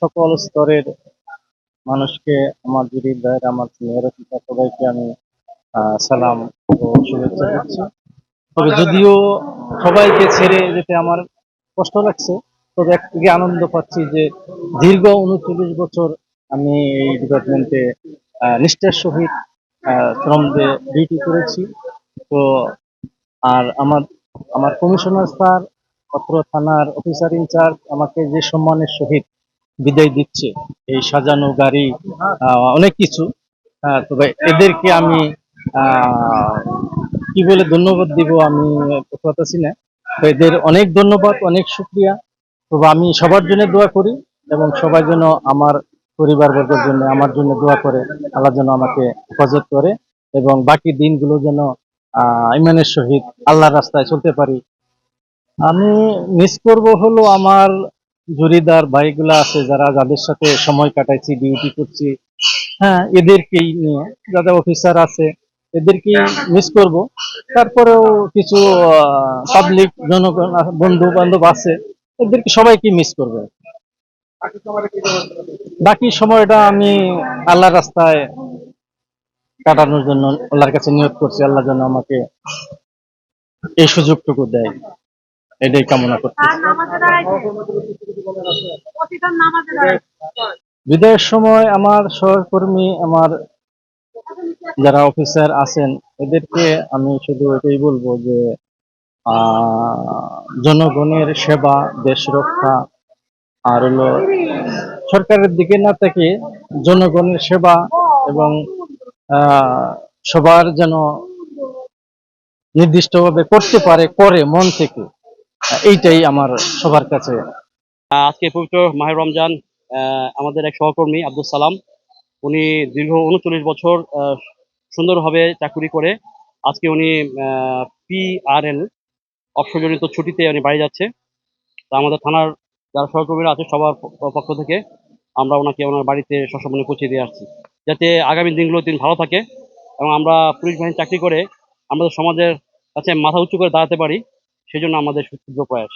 সকল স্তরের মানুষকে আমার জুরির ভাইয়ের আমার মেয়েরা সবাইকে আমি সালাম ও শুভেচ্ছা দিচ্ছি। তবে যদিও সবাইকে ছেড়ে যেতে আমার কষ্ট লাগছে, তবে একদিকে আনন্দ পাচ্ছি যে দীর্ঘ ৩৯ বছর আমি এই ডিপার্টমেন্টে নিষ্ঠার সহিত শ্রম দিয়ে ডিউটি করেছি। তো আর আমার আমার কমিশনার স্যার, অত্র থানার অফিসার ইনচার্জ আমাকে যে সম্মানের সহিত বিদায় দিচ্ছে, এই সাজানো গাড়ি অনেক কিছু, তবে এদেরকে আমি কি বলে ধন্যবাদ দিব আমি পারতেছি না। তো এদের অনেক ধন্যবাদ, অনেক শুকরিয়া। তবে আমি সবার জন্য দোয়া করি এবং সবাই যেন আমার পরিবারবর্গের জন্য আমার জন্য দোয়া করে, আল্লাহ যেন আমাকে হেফাজত করে এবং বাকি দিনগুলো যেন ইমানের সহিত আল্লাহর রাস্তায় চলতে পারি। আমি মিস করব হলো আমার জুরিদার ভাইগুলা আছে যাদের সাথে সময় কাটাইছি, ডিউটি করছি, হ্যাঁ, এদেরকেই নিয়ে যাদের অফিসার আছে এদেরকেই মিস করব। তারপরেও কিছু পাবলিক জনগণ বন্ধু বান্ধব আছে, এদেরকে সবাইকে মিস করব। বাকি সময়টা আমি আল্লাহর রাস্তায় কাটানোর জন্য আল্লাহর কাছে নিয়ত করছি, আল্লাহ যেন আমাকে এই সুযোগটুকু দেয়, এটাই কামনা করছি। বিদায়ের সময় আমার সহকর্মী, আমার যারা অফিসার আছেন, এদেরকে আমি শুধু এটাই বলবো যে জনগণের সেবা, দেশ রক্ষা, আর হলো সরকারের দিকে না থেকে জনগণের সেবা এবং সবার যেন নির্দিষ্টভাবে করতে পারে, করে মন থেকে, এইটাই আমার সবার কাছে। আজকে পবিত্র মাহে রমজান, আমাদের এক সহকর্মী আব্দুল সালাম, উনি দীর্ঘ ৩৯ বছর সুন্দরভাবে চাকুরি করে আজকে উনি PRL অবসরজনিত ছুটিতে উনি বাড়ি যাচ্ছে। তা আমাদের থানার যারা সহকর্মীরা আছে সবার পক্ষ থেকে আমরা ওনাকে ওনার বাড়িতে সসম্মানে পৌঁছে দিয়ে আসছি, যাতে আগামী দিনগুলো তিনি ভালো থাকে এবং আমরা পুলিশ বাহিনী চাকরি করে আমাদের সমাজের কাছে মাথা উঁচু করে দাঁড়াতে পারি, সেজন্য আমাদের সুদৃঢ় প্রয়াস।